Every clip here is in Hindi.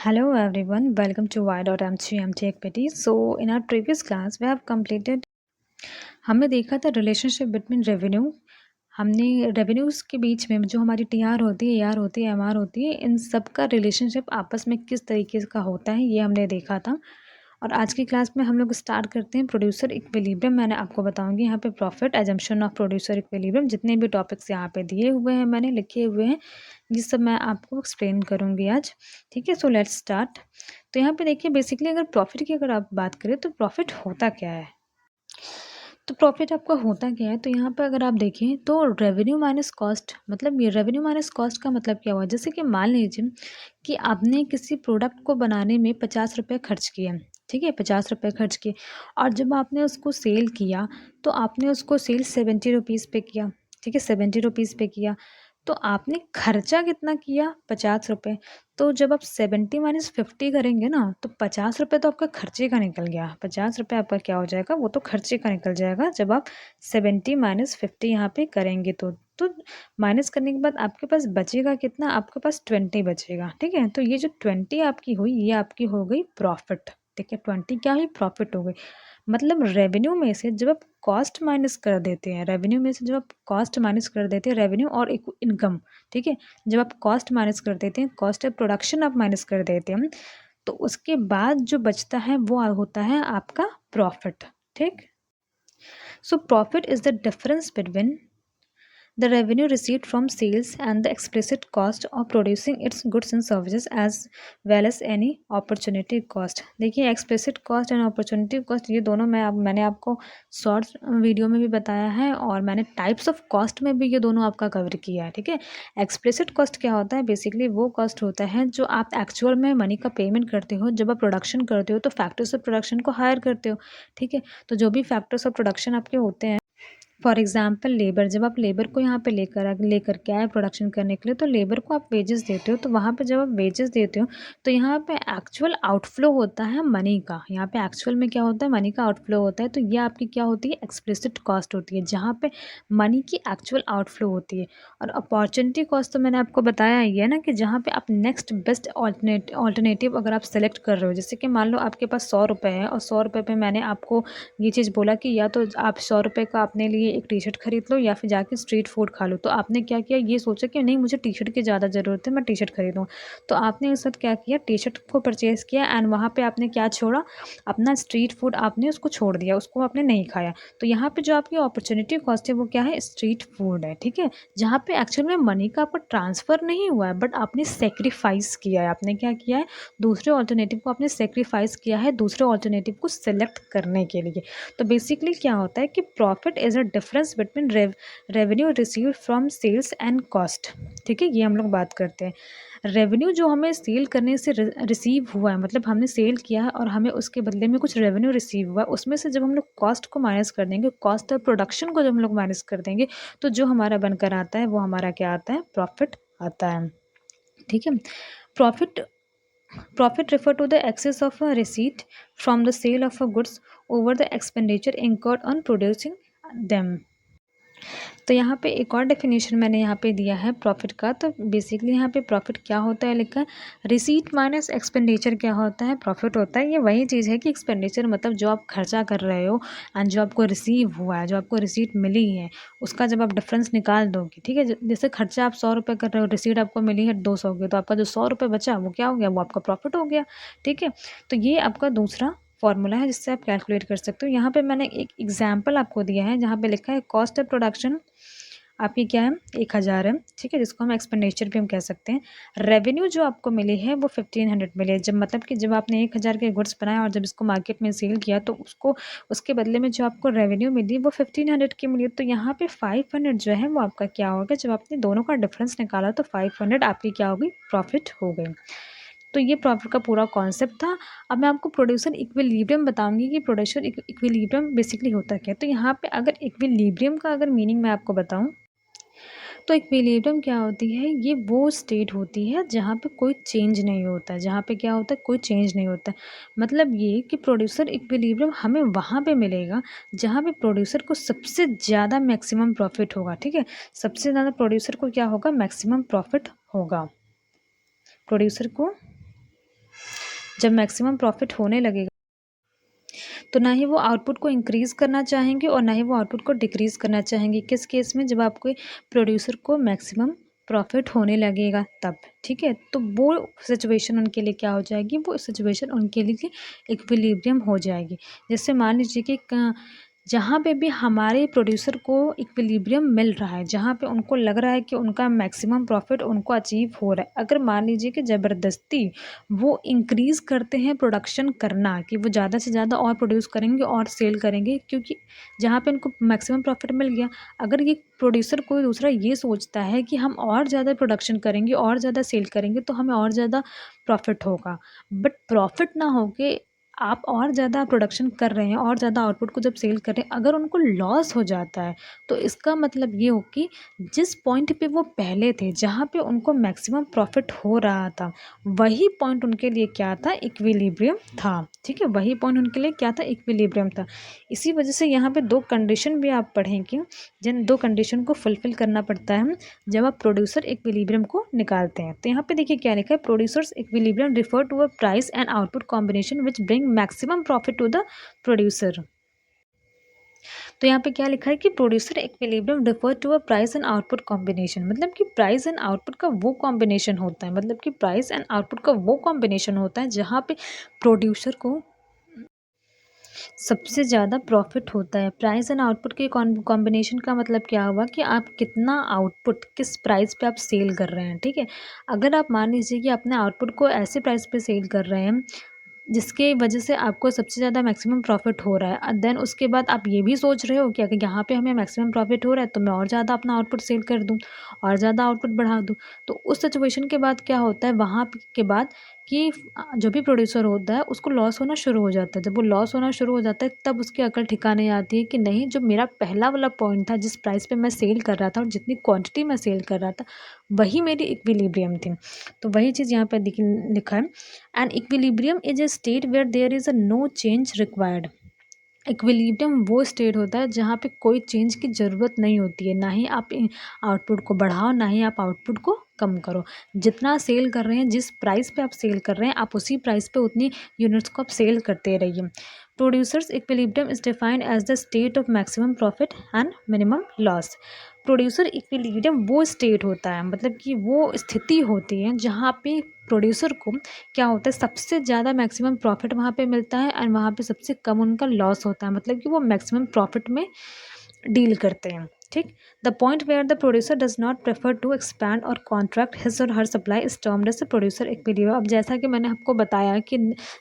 Hello everyone, welcome to y.m3mt Equity. So in our previous class we have completed हमने देखा था रिलेशनशिप बिटवीन रेवेन्यू। हमने रेवेन्यूज़ के बीच में जो हमारी टीआर होती है, एआर होती है, एमआर होती है, इन सब का रिलेशनशिप आपस में किस तरीके का होता है ये हमने देखा था। और आज की क्लास में हम लोग स्टार्ट करते हैं प्रोड्यूसर इक्विलिब्रियम। मैंने आपको बताऊंगी यहाँ पे profit, assumption of producer equilibrium, जितने भी टॉपिक्स यहाँ पे दिए हुए हैं मैंने लिखे हुए हैं, ये सब मैं आपको एक्सप्लेन करूँगी आज। ठीक है, सो लेट्स स्टार्ट। तो यहाँ पे देखिए बेसिकली अगर प्रॉफिट की अगर आप बात करें तो प्रॉफिट होता क्या है। तो प्रॉफिट आपका होता क्या है, तो यहाँ पे अगर आप देखें तो रेवेन्यू माइनस कॉस्ट, मतलब ये रेवेन्यू माइनस कॉस्ट का मतलब क्या हुआ। जैसे कि मान लीजिए कि आपने किसी प्रोडक्ट को बनाने में 50 रुपये खर्च किए, ठीक है, 50 रुपये खर्च किए, और जब आपने उसको सेल किया तो आपने उसको सेल 70 रुपीज़ पे किया, ठीक है, 70 रुपीज़ पे किया। तो आपने खर्चा कितना किया, 50 रुपये। तो जब आप 70 - 50 करेंगे ना तो 50 रुपये तो आपका खर्चे का निकल गया। 50 रुपये आपका क्या हो जाएगा, वो तो खर्चे का निकल जाएगा जब आप 70 - 50 यहाँ पे करेंगे तो माइनस करने के बाद आपके पास बचेगा कितना, आपके पास 20 बचेगा। ठीक है, तो ये जो 20 आपकी हुई ये आपकी हो गई प्रॉफिट। ठीक है, 20 क्या हुई, प्रॉफिट हो गई। मतलब रेवेन्यू में से जब आप कॉस्ट माइनस कर देते हैं, रेवेन्यू में से जब आप कॉस्ट माइनस कर देते हैं, रेवेन्यू और इनकम, ठीक है, जब आप कॉस्ट माइनस कर देते हैं, कॉस्ट ऑफ प्रोडक्शन आप माइनस कर देते हैं, तो उसके बाद जो बचता है वो होता है आपका प्रॉफिट। ठीक, so profit is the difference between the revenue received from sales and the explicit cost of producing its goods and services as well as any opportunity cost। देखिए explicit cost and opportunity cost ये दोनों मैंने आपको शॉर्ट वीडियो में भी बताया है और मैंने टाइप्स ऑफ कॉस्ट में भी ये दोनों आपका कवर किया है। ठीक है, एक्सप्लिसिट कॉस्ट क्या होता है, बेसिकली वो कॉस्ट होता है जो आप एक्चुअल में मनी का पेमेंट करते हो जब आप प्रोडक्शन करते हो, तो फैक्टर्स ऑफ प्रोडक्शन को हायर करते हो। ठीक है, तो जो भी फैक्टर्स ऑफ प्रोडक्शन आपके होते हैं, फॉर एग्जाम्पल लेबर, जब आप लेबर को यहाँ पे लेकर के आए प्रोडक्शन करने के लिए, तो लेबर को आप वेजेस देते हो, तो वहाँ पे जब आप वेजेस देते हो तो यहाँ पे एक्चुअल आउटफ्लो होता है मनी का। यहाँ पे एक्चुअल में क्या होता है, मनी का आउटफ्लो होता है। तो ये आपकी क्या होती है, एक्सप्लिसिट कॉस्ट होती है, जहाँ पे मनी की एक्चुअल आउटफ्लो होती है। और अपॉर्चुनिटी कॉस्ट तो मैंने आपको बताया ही है ना, कि जहाँ पे आप नेक्स्ट बेस्ट ऑल्टरनेटिव अगर आप सेलेक्ट कर रहे हो, जैसे कि मान लो आपके पास 100 रुपये है और 100 रुपये पे मैंने आपको ये चीज़ बोला कि या तो आप 100 रुपये का अपने लिए एक टी शर्ट खरीद लो या फिर जाके स्ट्रीट फूड खा लो। तो आपने क्या किया, ये सोचा कि नहीं मुझे टी शर्ट की ज़्यादा ज़रूरत है, मैं टी शर्ट खरीदूँ। तो आपने उस वक्त क्या किया, टी शर्ट को परचेज़ किया एंड वहाँ पे आपने क्या छोड़ा, अपना स्ट्रीट फूड आपने उसको छोड़ दिया, उसको आपने नहीं खाया। तो यहाँ पे जो आपकी अपॉर्चुनिटी कॉस्ट है वो क्या है, स्ट्रीट फूड है। ठीक है, जहाँ पे एक्चुअल में मनी का आपका ट्रांसफ़र नहीं हुआ है, बट आपने सेक्रीफाइस किया है। आपने क्या किया है, दूसरे ऑल्टरनेटिव को आपने सेक्रीफाइस किया है दूसरे ऑल्टरनेटिव को सेलेक्ट करने के लिए। तो बेसिकली क्या होता है कि profit is a difference between revenue received from sales and cost. ठीक है, ये हम लोग बात करते हैं। रेवेन्यू जो हमें सेल करने से रिसीव हुआ है, मतलब हमने सेल किया है और हमें उसके बदले में कुछ रेवेन्यू रिसीव हुआ है, उसमें से जब हम लोग कॉस्ट को माइनस कर देंगे, कॉस्ट ऑफ प्रोडक्शन को जब हम लोग माइनस कर देंगे, तो जो हमारा बनकर आता है वो हमारा क्या आता है, प्रॉफिट आता है। ठीक है, profit Profit refer to the excess of a receipt from the sale of a goods over the expenditure incurred on producing them। तो यहाँ पे एक और डेफिनेशन मैंने यहाँ पे दिया है प्रॉफिट का। तो बेसिकली यहाँ पे प्रॉफिट क्या होता है लिखा है, रिसीट माइनस एक्सपेंडिचर क्या होता है, प्रॉफिट होता है। ये वही चीज़ है कि एक्सपेंडिचर मतलब जो आप खर्चा कर रहे हो एंड जो आपको रिसीव हुआ है, जो आपको रिसीट मिली है, उसका जब आप डिफरेंस निकाल दोगे। ठीक है, जैसे खर्चा आप 100 रुपये कर रहे हो, रिसीट आपको मिली है 200 की, तो आपका जो 100 रुपये बचा वो क्या हो गया, वो आपका प्रॉफिट हो गया। ठीक है, तो ये आपका दूसरा फॉर्मूला है जिससे आप कैलकुलेट कर सकते हो। यहाँ पे मैंने एक एग्जांपल आपको दिया है जहाँ पे लिखा है कॉस्ट ऑफ प्रोडक्शन आपकी क्या है, 1000 है। ठीक है, जिसको हम एक्सपेंडिचर भी हम कह सकते हैं। रेवेन्यू जो आपको मिली है वो 1500 मिली है, जब मतलब कि जब आपने 1000 के गुड्स बनाए और जब इसको मार्केट में सेल किया तो उसको उसके बदले में जो आपको रेवेन्यू मिली वो 1500 की मिली। तो यहाँ पे 500 जो है वो आपका क्या होगा, जब आपने दोनों का डिफरेंस निकाला तो 500 आपकी क्या होगी, प्रॉफिट हो गई। तो ये प्रॉफिट का पूरा कॉन्सेप्ट था। अब मैं आपको प्रोड्यूसर इक्विलिब्रियम बताऊंगी कि प्रोड्यूसर इक्विलिब्रियम बेसिकली होता क्या है। तो यहाँ पे अगर इक्विलिब्रियम का अगर मीनिंग मैं आपको बताऊं, तो इक्विलिब्रियम क्या होती है, ये वो स्टेट होती है जहाँ पे कोई चेंज नहीं होता है। जहाँ पे क्या होता है, कोई चेंज नहीं होता है। मतलब ये कि प्रोड्यूसर इक्विलिब्रियम हमें वहाँ पे मिलेगा जहाँ पे प्रोड्यूसर को सबसे ज़्यादा मैक्सिमम प्रॉफिट होगा। ठीक है, सबसे ज़्यादा प्रोड्यूसर को क्या होगा, मैक्सिमम प्रॉफिट होगा। प्रोड्यूसर को जब मैक्सिमम प्रॉफिट होने लगेगा तो ना ही वो आउटपुट को इंक्रीज़ करना चाहेंगे और ना ही वो आउटपुट को डिक्रीज़ करना चाहेंगे। किस केस में? जब आपके प्रोड्यूसर को मैक्सिमम प्रॉफिट होने लगेगा तब, ठीक है? तो वो सिचुएशन उनके लिए क्या हो जाएगी? वो सिचुएशन उनके लिए इक्विलिब्रियम हो जाएगी। जैसे मान लीजिए कि जहाँ पे भी हमारे प्रोड्यूसर को इक्विलिब्रियम मिल रहा है, जहाँ पे उनको लग रहा है कि उनका मैक्सिमम प्रॉफिट उनको अचीव हो रहा है, अगर मान लीजिए कि ज़बरदस्ती वो इंक्रीज़ करते हैं प्रोडक्शन करना, कि वो ज़्यादा से ज़्यादा और प्रोड्यूस करेंगे और सेल करेंगे, क्योंकि जहाँ पे उनको मैक्सिमम प्रॉफिट मिल गया। अगर ये प्रोड्यूसर कोई दूसरा ये सोचता है कि हम और ज़्यादा प्रोडक्शन करेंगे और ज़्यादा सेल करेंगे तो हमें और ज़्यादा प्रॉफिट होगा, बट प्रॉफिट ना होके आप और ज़्यादा प्रोडक्शन कर रहे हैं और ज़्यादा आउटपुट को जब सेल कर रहे हैं, अगर उनको लॉस हो जाता है तो इसका मतलब ये हो कि जिस पॉइंट पे वो पहले थे, जहाँ पे उनको मैक्सिमम प्रॉफिट हो रहा था, वही पॉइंट उनके लिए क्या था? इक्विलिब्रियम था। ठीक है, वही पॉइंट उनके लिए क्या था? इक्विलिब्रियम था। इसी वजह से यहाँ पे दो कंडीशन भी आप पढ़ेंगे, जिन दो कंडीशन को फुलफिल करना पड़ता है जब आप प्रोड्यूसर इक्विलिब्रियम को निकालते हैं। तो यहाँ पे देखिए क्या लिखा है, producers equilibrium refer to a price and output combination which bring maximum profit to the producer. तो यहाँ पे क्या लिखा है कि producer equilibrium refer to a price and output combination, मतलब कि प्राइस एंड आउटपुट का वो कॉम्बिनेशन होता है, मतलब कि प्राइस एंड आउटपुट का वो कॉम्बिनेशन होता है जहाँ पे प्रोड्यूसर को सबसे ज़्यादा प्रॉफिट होता है। प्राइस एंड आउटपुट के कॉम्बिनेशन का मतलब क्या हुआ कि आप कितना आउटपुट किस प्राइस पे आप सेल कर रहे हैं, ठीक है? अगर आप मान लीजिए कि अपने आउटपुट को ऐसे प्राइस पे सेल कर रहे हैं जिसके वजह से आपको सबसे ज़्यादा मैक्सिमम प्रॉफिट हो रहा है, देन उसके बाद आप ये भी सोच रहे हो कि अगर यहाँ पे हमें मैक्सिमम प्रॉफिट हो रहा है तो मैं और ज़्यादा अपना आउटपुट सेल कर दूँ और ज़्यादा आउटपुट बढ़ा दूँ। तो उस सिचुएशन के बाद क्या होता है वहाँ के बाद कि जो भी प्रोड्यूसर होता है उसको लॉस होना शुरू हो जाता है। जब वो लॉस होना शुरू हो जाता है तब उसकी अकल ठिकाने आती है कि नहीं, जो मेरा पहला वाला पॉइंट था, जिस प्राइस पे मैं सेल कर रहा था और जितनी क्वांटिटी में सेल कर रहा था, वही मेरी इक्विलिब्रियम थी। तो वही चीज़ यहाँ पे लिखा है, and equilibrium is a state where there is a no change required. Equilibrium वो स्टेट होता है जहाँ पे कोई चेंज की ज़रूरत नहीं होती है, ना ही आप आउटपुट को बढ़ाओ ना ही आप आउटपुट को कम करो। जितना सेल कर रहे हैं, जिस प्राइस पे आप सेल कर रहे हैं, आप उसी प्राइस पे उतनी यूनिट्स को आप सेल करते रहिए। Producers equilibrium is defined as the state of maximum profit and minimum loss. Producer equilibrium वो स्टेट होता है, मतलब कि वो स्थिति होती है जहाँ पे प्रोड्यूसर को क्या होता है, सबसे ज़्यादा मैक्सिमम प्रॉफिट वहाँ पे मिलता है एंड वहाँ पे सबसे कम उनका लॉस होता है, मतलब कि वो मैक्सिमम प्रॉफिट में डील करते हैं। ठीक, the point where the producer does not prefer to expand or contract his or her supply is termed as the producer equilibrium. अब जैसा कि मैंने आपको बताया कि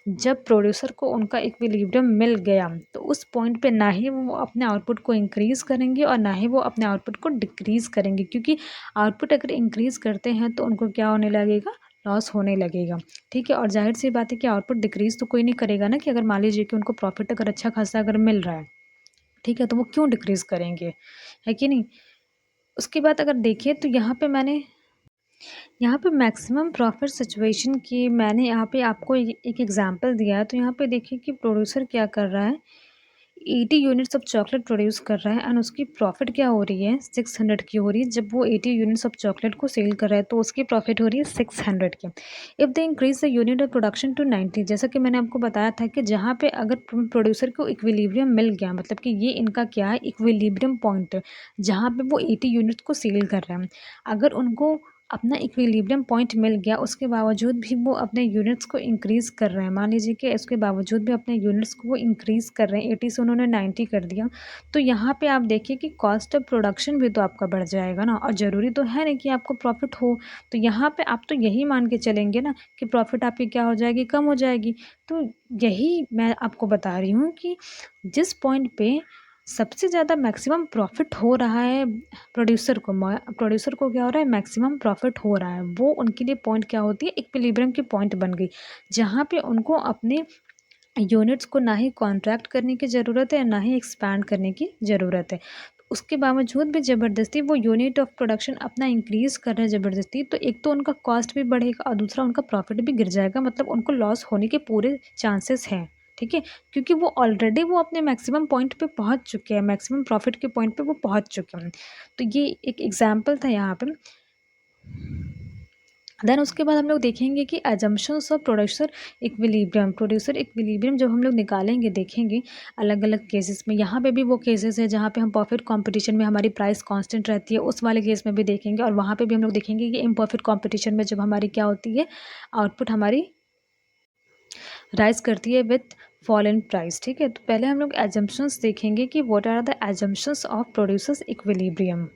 जब प्रोड्यूसर को उनका इक्विलिब्रियम मिल गया तो उस पॉइंट पे ना ही वो अपने आउटपुट को इंक्रीज़ करेंगे और ना ही वो अपने आउटपुट को डिक्रीज़ करेंगे, क्योंकि आउटपुट अगर इंक्रीज़ करते हैं तो उनको क्या होने लगेगा, लॉस होने लगेगा। ठीक है, और जाहिर सी बात है कि आउटपुट डिक्रीज़ तो कोई नहीं करेगा ना, कि अगर मान लीजिए कि उनको प्रॉफिट अगर अच्छा खासा अगर मिल रहा है, ठीक है, तो वो क्यों डिक्रीज़ करेंगे, है कि नहीं? उसके बाद अगर देखिए तो यहाँ पे मैक्सिमम प्रॉफिट सिचुएशन की मैंने यहाँ पे आपको एक एग्जांपल दिया है। तो यहाँ पे देखिए कि प्रोड्यूसर क्या कर रहा है, 80 यूनिट्स ऑफ चॉकलेट प्रोड्यूस कर रहा है एंड उसकी प्रॉफिट क्या हो रही है, 600 की हो रही है। जब वो 80 यूनिट्स ऑफ चॉकलेट को सेल कर रहा है तो उसकी प्रॉफिट हो रही है 600 की। If they increase the unit of production to 90, जैसा कि मैंने आपको बताया था कि जहाँ पे अगर प्रोड्यूसर को इक्विलिब्रियम मिल गया, मतलब कि ये इनका क्या है, इक्विलिब्रियम पॉइंट है जहाँ पे वो 80 यूनिट्स को सेल कर रहे हैं। अगर उनको अपना इक्विलिब्रियम पॉइंट मिल गया, उसके बावजूद भी वो अपने यूनिट्स को इंक्रीज़ कर रहे हैं, मान लीजिए कि इसके बावजूद भी अपने यूनिट्स को वो इंक्रीज़ कर रहे हैं, 80 से उन्होंने 90 कर दिया, तो यहाँ पे आप देखिए कि कॉस्ट ऑफ प्रोडक्शन भी तो आपका बढ़ जाएगा ना, और ज़रूरी तो है नहीं कि आपको प्रॉफिट हो। तो यहाँ पे आप तो यही मान के चलेंगे ना कि प्रॉफिट आपकी क्या हो जाएगी, कम हो जाएगी। तो यही मैं आपको बता रही हूँ कि जिस पॉइंट पे सबसे ज़्यादा मैक्सिमम प्रॉफिट हो रहा है प्रोड्यूसर को क्या हो रहा है, मैक्सिमम प्रॉफिट हो रहा है, वो उनके लिए पॉइंट क्या होती है, इक्विलिब्रियम की पॉइंट बन गई, जहाँ पे उनको अपने यूनिट्स को ना ही कॉन्ट्रैक्ट करने की ज़रूरत है ना ही एक्सपैंड करने की ज़रूरत है। उसके बावजूद भी ज़बरदस्ती वो यूनिट ऑफ प्रोडक्शन अपना इंक्रीज़ कर रहे हैं ज़बरदस्ती, तो एक तो उनका कॉस्ट भी बढ़ेगा और दूसरा उनका प्रॉफिट भी गिर जाएगा, मतलब उनको लॉस होने के पूरे चांसेस हैं। ठीक है, क्योंकि वो ऑलरेडी वो अपने मैक्सिमम पॉइंट पे पहुंच चुके हैं, मैक्सिमम प्रॉफिट के पॉइंट पे वो पहुंच चुके हैं। तो ये एक एग्जांपल था यहाँ पे। देन उसके बाद हम लोग देखेंगे कि अजम्पशंस ऑफ प्रोड्यूसर इक्विलिब्रियम जब हम लोग निकालेंगे देखेंगे अलग अलग केसेस में। यहाँ पे भी वो केसेस है जहाँ पे हम परफेक्ट कंपटीशन में हमारी प्राइस कांस्टेंट रहती है, उस वाले केस में भी देखेंगे। और वहाँ पे भी हम लोग देखेंगे कि इम्परफेक्ट कंपटीशन में जब हमारी क्या होती है, आउटपुट हमारी राइज करती है विथ फॉल इन प्राइस। ठीक है, तो पहले हम लोग एजम्पशंस देखेंगे कि what are the assumptions of producers equilibrium.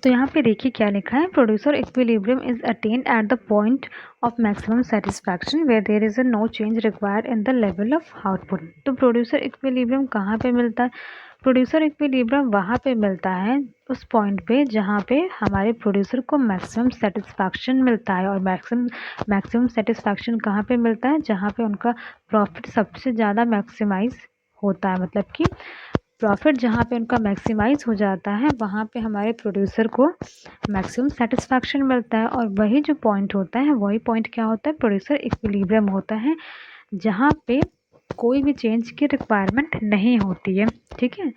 तो यहाँ पे देखिए क्या लिखा है, producer equilibrium is attained at the point of maximum satisfaction where there is a no change required in the level of output. तो प्रोड्यूसर इक्विलिब्रियम कहाँ पे मिलता है? प्रोड्यूसर इक्विलिब्रियम वहाँ पे मिलता है उस पॉइंट पे जहाँ पे हमारे प्रोड्यूसर को मैक्सिमम सेटिस्फैक्शन मिलता है। और मैक्सिमम सेटिस्फैक्शन कहाँ पे मिलता है? जहाँ पे उनका प्रॉफिट सबसे ज़्यादा मैक्सिमाइज होता है, मतलब कि प्रॉफिट जहाँ पे उनका मैक्सिमाइज हो जाता है वहाँ पे हमारे प्रोड्यूसर को मैक्सिमम सेटिस्फैक्शन मिलता है। और वही जो पॉइंट होता है वही पॉइंट क्या होता है? प्रोड्यूसर इक्विलिब्रियम होता है, जहाँ पे कोई भी चेंज की रिक्वायरमेंट नहीं होती है। ठीक है,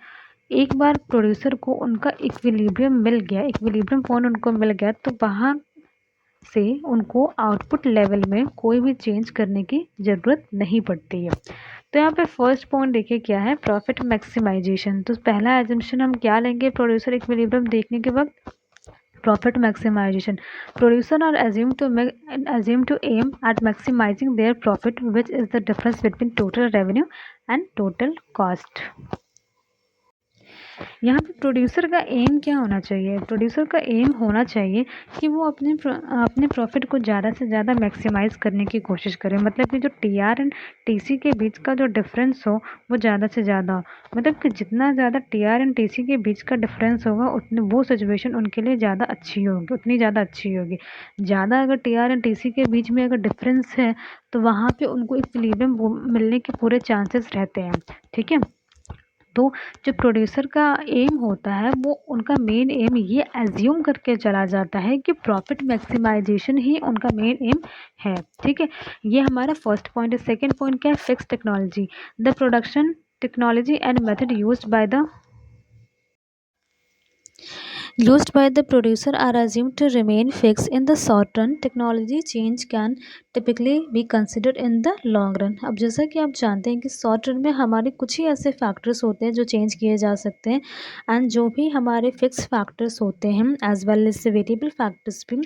एक बार प्रोड्यूसर को उनका इक्विलिब्रियम मिल गया, इक्विलिब्रियम पॉइंट उनको मिल गया, तो वहाँ से उनको आउटपुट लेवल में कोई भी चेंज करने की ज़रूरत नहीं पड़ती है। तो यहाँ पे फर्स्ट पॉइंट देखिए क्या है, प्रॉफिट मैक्सिमाइजेशन। तो पहला एजम्पशन हम क्या लेंगे प्रोड्यूसर इक्विलिब्रियम देखने के वक्त? Profit maximisation. Producer are assume to aim at maximizing their profit, which is the difference between total revenue and total cost। यहाँ पे प्रोड्यूसर का एम क्या होना चाहिए? प्रोड्यूसर का एम होना चाहिए कि वो अपने प्रॉफिट को ज़्यादा से ज़्यादा मैक्सिमाइज़ करने की कोशिश करें। मतलब कि जो टीआर एंड टीसी के बीच का जो डिफरेंस हो वो ज़्यादा से ज़्यादा हो। मतलब कि जितना ज़्यादा टीआर एंड टीसी के बीच का डिफरेंस होगा उतनी वो सिचुएशन उनके लिए ज़्यादा अच्छी होगी, उतनी ज़्यादा अच्छी होगी। ज़्यादा अगर टीआर एंड टीसी के बीच में अगर डिफरेंस है तो वहाँ पर उनको इक्विलिब्रियम मिलने के पूरे चांसेस रहते हैं। ठीक है, तो जो प्रोड्यूसर का एम होता है वो उनका मेन एम ये एज्यूम करके चला जाता है कि प्रॉफिट मैक्सिमाइजेशन ही उनका मेन एम है। ठीक है, ये हमारा फर्स्ट पॉइंट है। सेकंड पॉइंट क्या है? Fix technology. The production technology and method used by the producer are assumed to remain fixed in the short run. Technology change can typically be considered in the long run। अब जैसा कि आप जानते हैं कि शॉर्ट रन में हमारे कुछ ही ऐसे फैक्टर्स होते हैं जो चेंज किए जा सकते हैं, एंड जो भी हमारे फिक्स फैक्टर्स होते हैं as well as variable factors भी,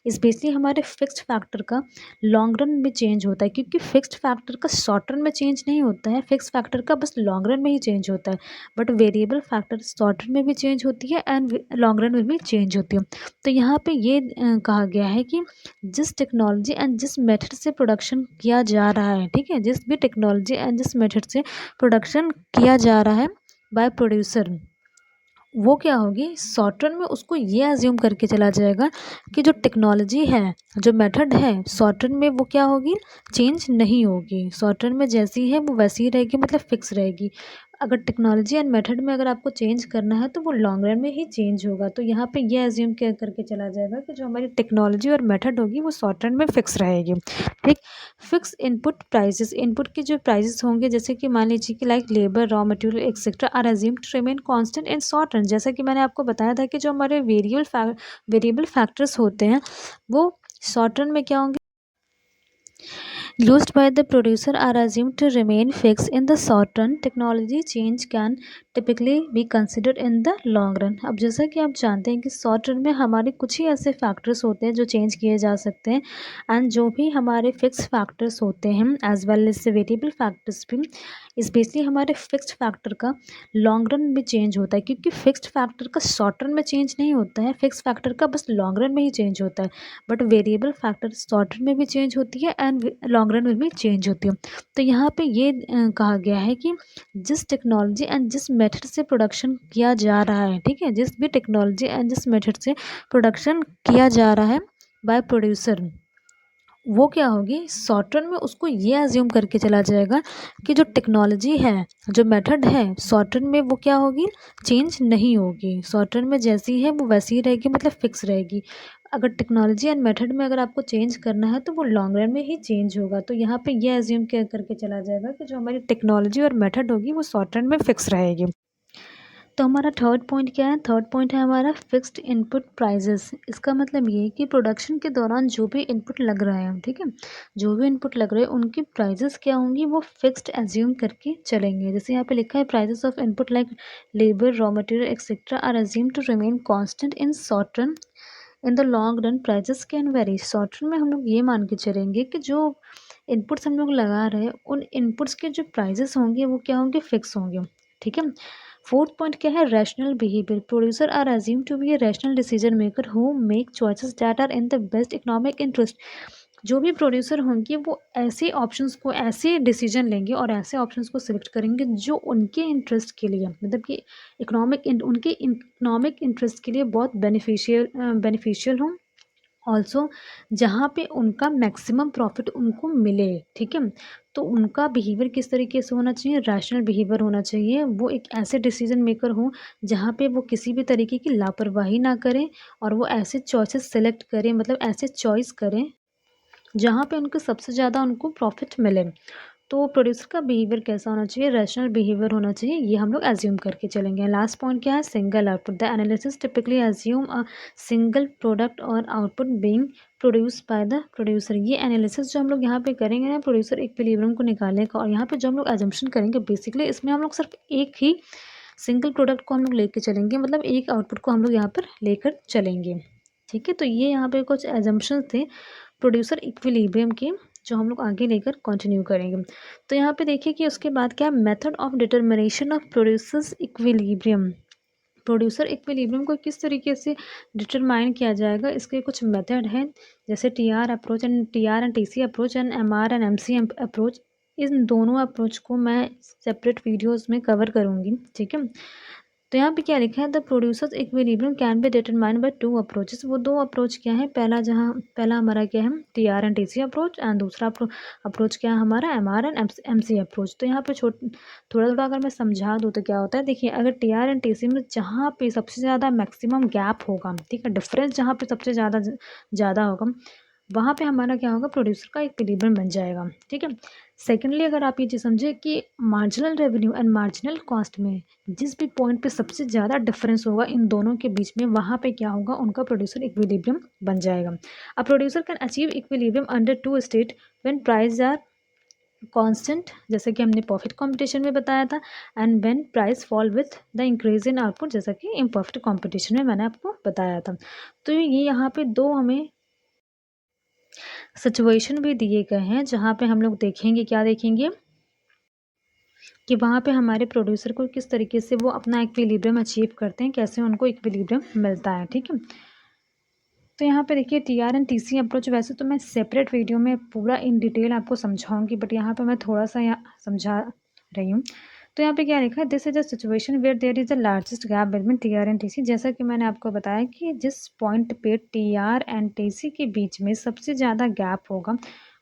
स्पेशली हमारे फिक्स्ड फैक्टर का लॉन्ग रन में चेंज होता है। क्योंकि फिक्स्ड फैक्टर का शॉर्ट रन में चेंज नहीं होता है, फिक्स्ड फैक्टर का बस लॉन्ग रन में ही चेंज होता है। But variable factor short run में भी चेंज होती है एंड लॉन्ग रन में भी चेंज होती है। तो यहाँ पे ये कहा गया है कि जिस टेक्नोलॉजी एंड जिस मेथड से प्रोडक्शन किया जा रहा है, ठीक है, जिस भी टेक्नोलॉजी एंड जिस मेथड से प्रोडक्शन किया जा रहा है बाय प्रोड्यूसर, वो क्या होगी शॉर्ट रन में उसको ये एज्यूम करके चला जाएगा कि जो टेक्नोलॉजी है, जो मेथड है, शॉर्ट रन में वो क्या होगी? चेंज नहीं होगी। शॉर्ट रन में जैसी है वो वैसी ही रहेगी, मतलब फिक्स रहेगी। अगर टेक्नोलॉजी एंड मेथड में अगर आपको चेंज करना है तो वो लॉन्ग रन में ही चेंज होगा। तो यहाँ पे ये एज्यूम करके चला जाएगा कि जो हमारी टेक्नोलॉजी और मेथड होगी वो शॉर्ट रन में फिक्स रहेगी। ठीक, फिक्स इनपुट प्राइसेस। इनपुट के जो प्राइसेस होंगे, जैसे कि मान लीजिए कि like labour, raw material etcetera are assume to remain constant in short run. जैसा कि मैंने आपको बताया था कि जो हमारे वेरिएबल फैक्टर्स होते हैं वो शॉर्ट रन में क्या होंगे? used by the producer are assumed to remain fixed in the short run. Technology change can typically be considered in the long run। अब जैसा कि आप जानते हैं कि शॉर्ट रन में हमारे कुछ ही ऐसे फैक्टर्स होते हैं जो चेंज किए जा सकते हैं, एंड जो भी हमारे फिक्स फैक्टर्स होते हैं as well as variable factors भी, स्पेशली हमारे फिक्स्ड फैक्टर का लॉन्ग रन में चेंज होता है। क्योंकि फिक्स्ड फैक्टर का शॉर्ट रन में चेंज नहीं होता है, फिक्स फैक्टर का बस लॉन्ग रन में ही चेंज होता है। But variable factor short run में भी चेंज होती है एंड लॉन्ग रन में भी चेंज होती है। तो यहाँ पे ये कहा गया है कि जिस टेक्नोलॉजी एंड जिस मेथड से प्रोडक्शन किया जा रहा है, ठीक है, जिस भी टेक्नोलॉजी एंड जिस मेथड से प्रोडक्शन किया जा रहा है बाय प्रोड्यूसर, वो क्या होगी शॉर्ट रन में उसको ये एज्यूम करके चला जाएगा कि जो टेक्नोलॉजी है, जो मेथड है, शॉर्ट रन में वो क्या होगी? चेंज नहीं होगी। शॉर्ट रन में जैसी है वो वैसी ही रहेगी, मतलब फिक्स रहेगी। अगर टेक्नोलॉजी एंड मेथड में अगर आपको चेंज करना है तो वो लॉन्ग रन में ही चेंज होगा। तो यहाँ पे ये एज्यूम करके चला जाएगा कि जो हमारी टेक्नोलॉजी और मेथड होगी वो शॉर्ट रन में फिक्स रहेगी। तो हमारा थर्ड पॉइंट क्या है? थर्ड पॉइंट है हमारा फिक्स्ड इनपुट प्राइजेस। इसका मतलब ये है कि प्रोडक्शन के दौरान जो भी इनपुट लग रहा है, ठीक है, जो भी इनपुट लग रहे हैं उनकी प्राइजेस क्या होंगी, वो फिक्स्ड एज्यूम करके चलेंगे। जैसे यहाँ पे लिखा है prices of input like labour, raw material etcetera are assume to remain constant in short run. In the long run prices can vary. Short run में हम लोग ये मान के चलेंगे कि जो इनपुट्स हम लोग लगा रहे हैं उन इनपुट्स के जो प्राइजेस होंगे वो क्या होंगे, फिक्स होंगे, ठीक है। फोर्थ पॉइंट क्या है? Rational behaviour. Producer are assume to be a rational decision maker who make choices that are in the best economic interest. जो भी प्रोड्यूसर होंगे वो ऐसे ऑप्शंस को, ऐसे डिसीजन लेंगे और ऐसे ऑप्शंस को सिलेक्ट करेंगे जो उनके इंटरेस्ट के लिए, मतलब कि उनके इकोनॉमिक इंटरेस्ट के लिए बहुत बेनिफिशियल हों। ऑल्सो जहाँ पे उनका मैक्सिमम प्रॉफिट उनको मिले, ठीक है। तो उनका बिहेवियर किस तरीके से होना चाहिए? रैशनल बिहेवियर होना चाहिए। वो एक ऐसे डिसीजन मेकर हो जहाँ पे वो किसी भी तरीके की लापरवाही ना करें और वो ऐसे चॉइसेस सेलेक्ट करें, मतलब ऐसे चॉइस करें जहाँ पे उनको सबसे ज़्यादा उनको प्रॉफिट मिले। तो प्रोड्यूसर का बिहेवियर कैसा होना चाहिए? रैशनल बिहेवियर होना चाहिए। ये हम लोग एज्यूम करके चलेंगे। लास्ट पॉइंट क्या है? Single output. The analysis typically assume a single product or output being produce by the producer. ये एनालिसिस जो हम लोग यहाँ पे करेंगे ना प्रोड्यूसर इक्विलिब्रियम को निकालने का, और यहाँ पे जो हम लोग एजम्पशन करेंगे बेसिकली इसमें हम लोग सिर्फ एक ही सिंगल प्रोडक्ट को हम लोग लेके चलेंगे, मतलब एक आउटपुट को हम लोग यहाँ पर लेकर चलेंगे, ठीक है। तो ये यहाँ पे कुछ एजम्पशन थे प्रोड्यूसर इक्विलिब्रियम के, जो हम लोग आगे लेकर कंटिन्यू करेंगे। तो यहाँ पे देखिए कि उसके बाद क्या, method of determination of producers equilibrium. Producer equilibrium को किस तरीके से डिटरमाइन किया जाएगा, इसके कुछ मेथड हैं, जैसे TR approach and TC approach and MR and MC approach. इन दोनों अप्रोच को मैं सेपरेट वीडियोस में कवर करूँगी, ठीक है। तो यहाँ पे क्या लिखा है? The producers equilibrium can be determined by two approaches. वो दो अप्रोच क्या है? पहला हमारा क्या है? TR and TC approach, and दूसरा अप्रोच क्या है हमारा? MR and MC approach. तो यहाँ पे थोड़ा थोड़ा अगर मैं समझा दूँ तो क्या होता है, देखिए, अगर टीआर एंड टीसी में जहाँ पे सबसे ज़्यादा मैक्सिमम गैप होगा, ठीक है, डिफरेंस जहाँ पे सबसे ज़्यादा होगा, वहाँ पे हमारा क्या होगा? प्रोड्यूसर का इक्विलिब्रियम बन जाएगा, ठीक है। सेकेंडली अगर आप ये चीज़ समझे कि marginal revenue and marginal cost में जिस भी पॉइंट पे सबसे ज़्यादा डिफरेंस होगा इन दोनों के बीच में, वहाँ पे क्या होगा? उनका प्रोड्यूसर इक्विलिब्रियम बन जाएगा। A producer can achieve equilibrium under two state when price are constant, जैसे कि हमने परफेक्ट कंपटीशन में बताया था, and when price fall with the increase in output, जैसा कि इम्परफेक्ट कंपटीशन में मैंने आपको बताया था। तो ये यहाँ पे दो हमें सिचुएशन भी दिए गए हैं जहाँ पे हम लोग देखेंगे, क्या देखेंगे कि वहाँ पे हमारे प्रोड्यूसर को किस तरीके से वो अपना इक्विलिब्रियम अचीव करते हैं, कैसे उनको इक्विलिब्रियम मिलता है, ठीक है। तो यहाँ पे देखिए टीआर एंड टीसी अप्रोच, वैसे तो मैं सेपरेट वीडियो में पूरा इन डिटेल आपको समझाऊंगी, बट यहाँ पे मैं थोड़ा सा यहाँ समझा रही हूँ। तो यहाँ पे क्या लिखा है? This is a situation where there is the largest gap between TR and TC. जैसा कि मैंने आपको बताया कि जिस पॉइंट पे टीआर एंड टीसी के बीच में सबसे ज़्यादा गैप होगा,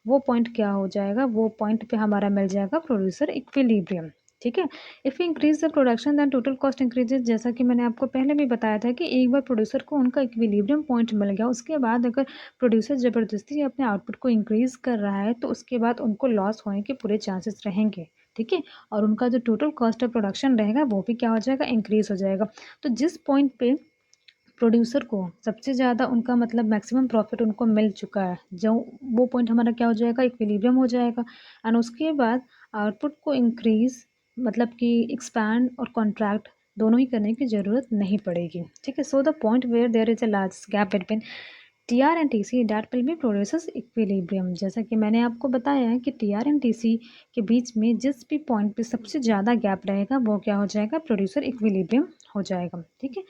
वो पॉइंट क्या हो जाएगा? वो पॉइंट पे हमारा मिल जाएगा प्रोड्यूसर इक्विलिब्रियम, ठीक है। If increase the production then total cost increases. जैसा कि मैंने आपको पहले भी बताया था कि एक बार प्रोड्यूसर को उनका इक्विलिब्रियम पॉइंट मिल गया, उसके बाद अगर प्रोड्यूसर ज़बरदस्ती अपने आउटपुट को इंक्रीज़ कर रहा है तो उसके बाद उनको लॉस होने के पूरे चांसेस रहेंगे, ठीक है। और उनका जो टोटल कॉस्ट ऑफ प्रोडक्शन रहेगा वो भी क्या हो जाएगा? इंक्रीज़ हो जाएगा। तो जिस पॉइंट पे प्रोड्यूसर को सबसे ज़्यादा उनका मतलब मैक्सिमम प्रॉफिट उनको मिल चुका है, जो वो पॉइंट हमारा क्या हो जाएगा? इक्विलिब्रियम हो जाएगा। एंड उसके बाद आउटपुट को इंक्रीज़, मतलब कि एक्सपैंड और कॉन्ट्रैक्ट दोनों ही करने की ज़रूरत नहीं पड़ेगी, ठीक है। So the point where there is a large gap between TR and TC that will be producers equilibrium. जैसा कि मैंने आपको बताया है कि टीआर एंड टीसी के बीच में जिस भी पॉइंट पे सबसे ज़्यादा गैप रहेगा वो क्या हो जाएगा? प्रोड्यूसर इक्विलिब्रियम हो जाएगा, ठीक है।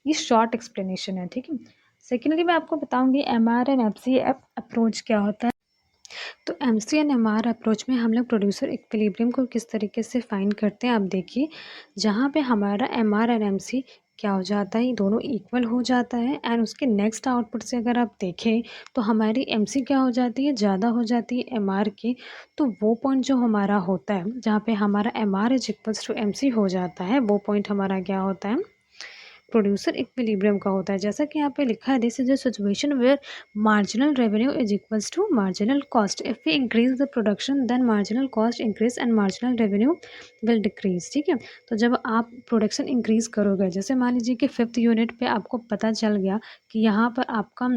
ये शॉर्ट एक्सप्लेनेशन है, ठीक है। सेकेंडली मैं आपको बताऊंगी M R and F C F approach क्या होता है। तो M C and M R approach में हम लोग प्रोड्यूसर इक्विलिब्रियम को किस तरीके से फाइंड करते हैं, आप देखिए। जहाँ पे हमारा M R and M C क्या हो जाता है, ये दोनों इक्वल हो जाता है, एंड उसके नेक्स्ट आउटपुट से अगर आप देखें तो हमारी एम सी क्या हो जाती है? ज़्यादा हो जाती है एम आर की। तो वो पॉइंट जो हमारा होता है जहाँ पे हमारा M R is equals to M C हो जाता है, वो पॉइंट हमारा क्या होता है? प्रोड्यूसर इक्विलिब्रियम का होता है। जैसा कि यहाँ पे लिखा है, this is a situation where marginal revenue is equals to marginal cost. If we increase the production then marginal cost increase and marginal revenue will decrease. ठीक है, तो जब आप प्रोडक्शन इंक्रीज करोगे, जैसे मान लीजिए कि 5th यूनिट पे आपको पता चल गया कि यहाँ पर आपका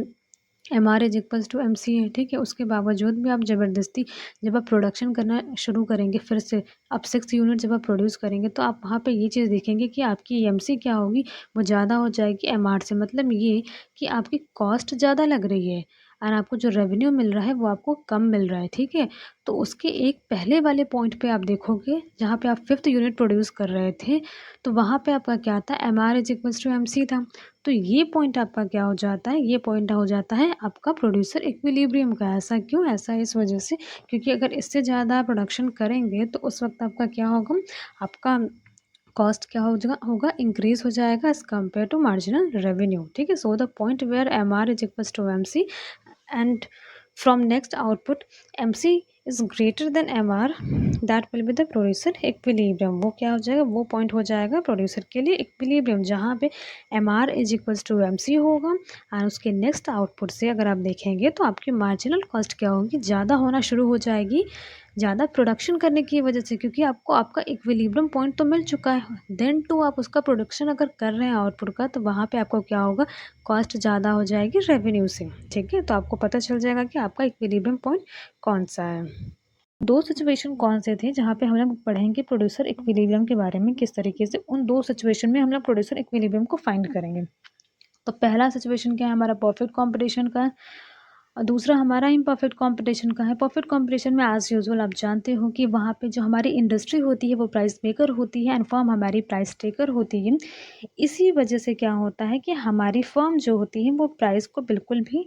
MR is equals to MC है। ठीक है, उसके बावजूद भी आप ज़बरदस्ती जब आप प्रोडक्शन करना शुरू करेंगे फिर से, अब 6th यूनिट जब आप प्रोड्यूस करेंगे तो आप वहाँ पे ये चीज़ देखेंगे कि आपकी MC क्या होगी, वो ज़्यादा हो जाएगी MR से। मतलब ये कि आपकी कॉस्ट ज़्यादा लग रही है और आपको जो रेवेन्यू मिल रहा है वो आपको कम मिल रहा है। ठीक है, तो उसके एक पहले वाले पॉइंट पे आप देखोगे जहाँ पे आप 5th यूनिट प्रोड्यूस कर रहे थे, तो वहाँ पे आपका क्या था, MR is equals to MC था। तो ये पॉइंट आपका क्या हो जाता है, ये पॉइंट हो जाता है आपका प्रोड्यूसर इक्विलिब्रियम का। ऐसा क्यों? ऐसा इस वजह से क्योंकि अगर इससे ज़्यादा प्रोडक्शन करेंगे तो उस वक्त आपका क्या होगा, आपका कॉस्ट क्या होगा इंक्रीज हो जाएगा as compare to marginal revenue. ठीक है, so the point where MR is equals to MC and from next output MC is greater than MR, that will be the producer equilibrium। वो क्या हो जाएगा, वो पॉइंट हो जाएगा प्रोड्यूसर के लिए इक्विलिब्रियम, जहाँ पे MR is equals to MC होगा और उसके नेक्स्ट आउटपुट से अगर आप देखेंगे तो आपकी मार्जिनल कॉस्ट क्या होगी, ज़्यादा होना शुरू हो जाएगी ज़्यादा प्रोडक्शन करने की वजह से, क्योंकि आपको आपका इक्विलिब्रियम पॉइंट तो मिल चुका है। देन टू आप उसका प्रोडक्शन अगर कर रहे हैं आउटपुट का, तो वहाँ पे आपको क्या होगा, कॉस्ट ज़्यादा हो जाएगी रेवेन्यू से। ठीक है, तो आपको पता चल जाएगा कि आपका इक्विलिब्रियम पॉइंट कौन सा है। दो सिचुएशन कौन से थे जहाँ पे हम लोग पढ़ेंगे प्रोड्यूसर इक्विलिब्रियम के बारे में, किस तरीके से उन दो सिचुएशन में हम लोग प्रोड्यूसर इक्विलिब्रियम को फाइंड करेंगे। तो पहला सिचुएशन क्या है, हमारा परफेक्ट कंपटीशन का है और दूसरा हमारा इम्परफेक्ट कंपटीशन का है। परफेक्ट कंपटीशन में एज यूजुअल आप जानते हो कि वहाँ पे जो हमारी इंडस्ट्री होती है वो प्राइस मेकर होती है एंड फर्म हमारी प्राइस टेकर होती है। इसी वजह से क्या होता है कि हमारी फर्म जो होती है वो प्राइस को बिल्कुल भी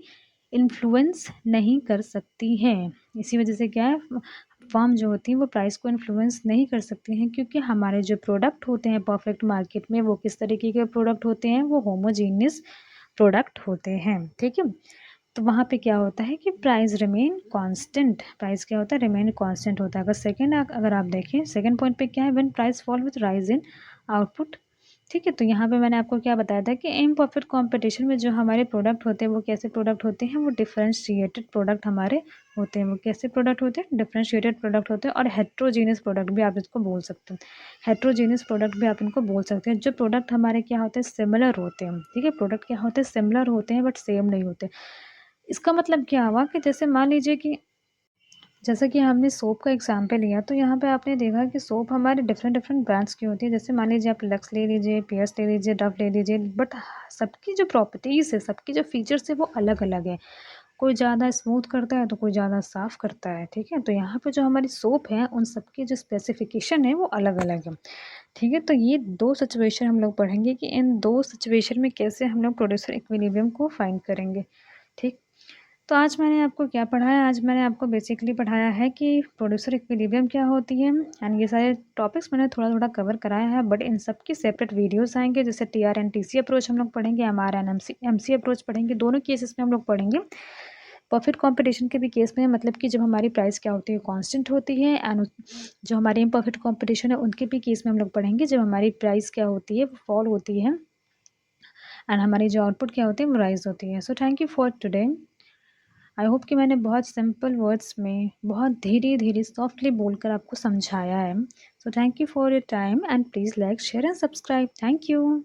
इन्फ्लुएंस नहीं कर सकती है। इसी वजह से क्या है, फर्म जो होती है वो प्राइस को इन्फ्लुएंस नहीं कर सकती हैं, क्योंकि हमारे जो प्रोडक्ट होते हैं परफेक्ट मार्केट में वो किस तरीके के प्रोडक्ट होते हैं, वो होमोजीनियस प्रोडक्ट होते हैं। ठीक है, तो वहाँ पे क्या होता है कि प्राइस रिमेन कांस्टेंट, प्राइस क्या होता है, रिमेन कांस्टेंट होता है। अगर आप देखें सेकंड पॉइंट पे क्या है, when price fall with rise in output. ठीक है, तो यहाँ पे मैंने आपको क्या बताया था कि इम्परफेक्ट कंपटीशन में जो हमारे प्रोडक्ट होते हैं वो कैसे प्रोडक्ट होते हैं, वो डिफरेंशिएटेड प्रोडक्ट हमारे होते हैं। वो कैसे प्रोडक्ट होते हैं, डिफरेंशिएटेड प्रोडक्ट होते हैं और हेट्रोजीनियस प्रोडक्ट भी आप इसको बोल सकते हैं। हेट्रोजीनियस प्रोडक्ट भी आप इनको बोल सकते हैं। जो प्रोडक्ट हमारे क्या होते हैं, सिमिलर होते हैं। ठीक है, प्रोडक्ट क्या होते हैं, सिमिलर होते हैं बट सेम नहीं होते। इसका मतलब क्या हुआ कि जैसे मान लीजिए कि जैसा कि हमने सोप का एग्जांपल लिया, तो यहाँ पे आपने देखा कि सोप हमारे डिफरेंट डिफरेंट ब्रांड्स की होती है। जैसे मान लीजिए आप लक्स ले लीजिए, पियर्स ले लीजिए, डव ले लीजिए, बट सबकी जो प्रॉपर्टीज़ है, सबकी जो फीचर्स है वो अलग अलग है। कोई ज़्यादा स्मूथ करता है तो कोई ज़्यादा साफ़ करता है। ठीक है, तो यहाँ पे जो हमारी सोप है उन सबकी जो स्पेसिफिकेशन है वो अलग अलग है। ठीक है, तो ये दो सिचुएशन हम लोग पढ़ेंगे कि इन दो सिचुएशन में कैसे हम लोग प्रोड्यूसर इक्विलिब्रियम को फाइंड करेंगे। ठीक, तो आज मैंने आपको क्या पढ़ाया, आज मैंने आपको बेसिकली पढ़ाया है कि प्रोड्यूसर इक्विलिब्रियम क्या होती है एंड ये सारे टॉपिक्स मैंने थोड़ा थोड़ा कवर कराया है, बट इन सब की सेपरेट वीडियोस आएंगे। जैसे TR एंड TC अप्रोच हम लोग पढ़ेंगे, MR एंड MC अप्रोच पढ़ेंगे। दोनों केसेस में हम लोग पढ़ेंगे। परफेक्ट कंपटीशन के भी केस में, मतलब कि जब हमारी प्राइस क्या होती है, कांस्टेंट होती है, एंड जो हमारी इम्परफेक्ट कंपटीशन है उनके भी केस में हम लोग पढ़ेंगे जब हमारी प्राइस क्या होती है, वो फॉल होती है एंड हमारी जो आउटपुट क्या होती है वो राइज होती है। So thank you for today. I hope कि मैंने बहुत सिंपल वर्ड्स में बहुत धीरे धीरे सॉफ्टली बोलकर आपको समझाया है। So thank you for your time and please like share and subscribe. Thank you.